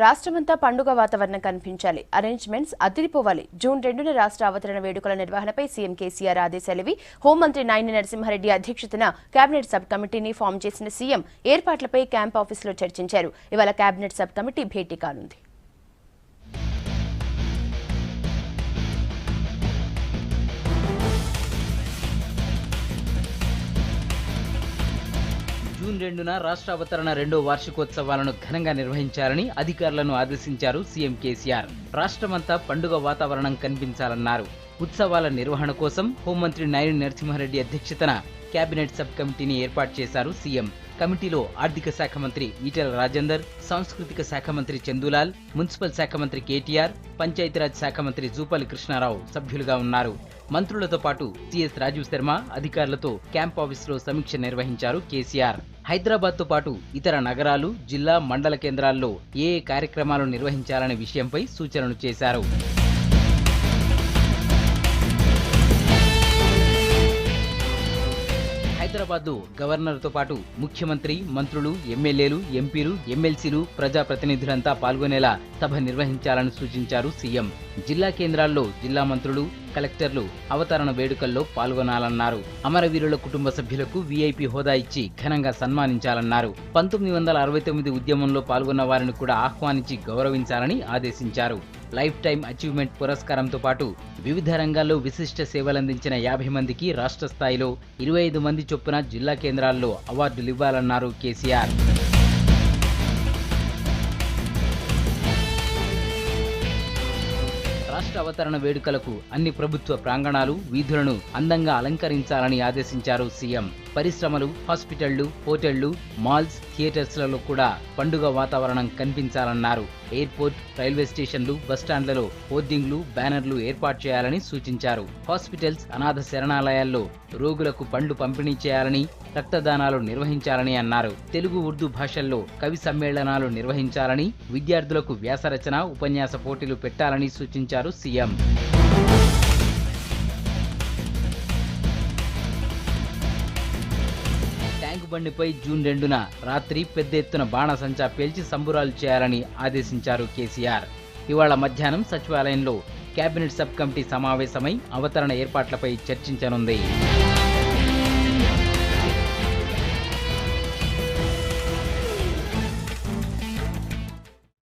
రాష్ట్రమంతా పండుగ వాతావరణం కనిపించాలి. అరేంజ్మెంట్స్ అదిరిపోవాలి. జూన్ 2న రాష్ట్ర అవతరణ వేడుకల నిర్వహణపై సీఎం కేసీఆర్ ఆదేశాలివి. హోంమంత్రి నాయిని నరసింహారెడ్డి అధ్యక్షతన కేబినెట్ సబ్ కమిటీని ఫామ్ చేసిన సీఎం ఏర్పాట్లపై క్యాంప్ ఆఫీసులో చర్చించారు. ఇవాళ కేబినెట్ సబ్ కమిటీ భేటీ కానుంది. జూన్ 2న రాష్ట్ర అవతరణ 2వ వార్షికోత్సవాలను ఘనంగా నిర్వహించాలని అధికారులను ఆదేశించారు సీఎం కేసీఆర్. రాష్ట్రమంతా పండుగ వాతావరణం కనిపించాలన్నారు. ఉత్సవాల నిర్వహణ కోసం హోంమంత్రి నాయిని నరసింహారెడ్డి అధ్యక్షతన కేబినెట్ సబ్ కమిటీని ఏర్పాటు చేశారు సీఎం. కమిటీలో ఆర్థిక శాఖ మంత్రి ఈటెల రాజేందర్, సాంస్కృతిక శాఖ మంత్రి చందూలాల్, మున్సిపల్ శాఖ మంత్రి కేటీఆర్, పంచాయతీరాజ్ శాఖ మంత్రి జూపల్లి కృష్ణారావు సభ్యులుగా ఉన్నారు. మంత్రులతో పాటు సిఎస్ రాజీవ్ శర్మ అధికారులతో క్యాంప్ ఆఫీసులో సమీక్ష నిర్వహించారు కేసీఆర్. హైదరాబాద్ తో పాటు ఇతర నగరాలు, జిల్లా, మండల కేంద్రాల్లో ఏ కార్యక్రమాలు నిర్వహించాలనే విషయంపై సూచనలు చేశారు. హైదరాబాద్ గవర్నర్తో పాటు ముఖ్యమంత్రి, మంత్రులు, ఎమ్మెల్యేలు, ఎంపీలు, ఎమ్మెల్సీలు, ప్రజాప్రతినిధులంతా పాల్గొనేలా సభ నిర్వహించాలని సూచించారు సీఎం. జిల్లా కేంద్రాల్లో జిల్లా మంత్రులు, కలెక్టర్లు అవతరణ వేడుకల్లో పాల్గొనాలన్నారు. అమరవీరుల కుటుంబ సభ్యులకు వీఐపీ హోదా ఇచ్చి ఘనంగా సన్మానించాలన్నారు. 1969 ఉద్యమంలో పాల్గొన్న వారిని కూడా ఆహ్వానించి గౌరవించాలని ఆదేశించారు. లైఫ్ టైం అచీవ్మెంట్ పురస్కారంతో పాటు వివిధ రంగాల్లో విశిష్ట సేవలందించిన 50 మందికి రాష్ట్ర స్థాయిలో 25 మంది చొప్పున జిల్లా కేంద్రాల్లో అవార్డులివ్వాలన్నారు కేసీఆర్. రాష్ట్ర అవతరణ వేడుకలకు అన్ని ప్రభుత్వ ప్రాంగణాలు, వీధులను అందంగా అలంకరించాలని ఆదేశించారు సీఎం. పరిశ్రమలు, హాస్పిటళ్లు, హోటళ్లు, మాల్స్, థియేటర్స్లలో కూడా పండుగ వాతావరణం కనిపించాలన్నారు. ఎయిర్పోర్ట్, రైల్వే స్టేషన్లు, బస్టాండ్లలో హోర్డింగ్లు, బ్యానర్లు ఏర్పాటు చేయాలని సూచించారు. హాస్పిటల్స్, అనాథ శరణాలయాల్లో రోగులకు పండ్లు పంపిణీ చేయాలని, రక్తదానాలు నిర్వహించాలని అన్నారు. తెలుగు, ఉర్దూ భాషల్లో కవి సమ్మేళనాలు నిర్వహించాలని, విద్యార్థులకు వ్యాసరచన, ఉపన్యాస పోటీలు పెట్టాలని సూచించారు సీఎం. ట్యాంకు బండిపై జూన్ 2న రాత్రి పెద్ద ఎత్తున బాణసంచా పేల్చి సంబురాలు చేయాలని ఆదేశించారు కేసీఆర్. ఇవాళ మధ్యాహ్నం సచివాలయంలో కేబినెట్ సబ్ కమిటీ సమావేశమై అవతరణ ఏర్పాట్లపై చర్చించనుంది.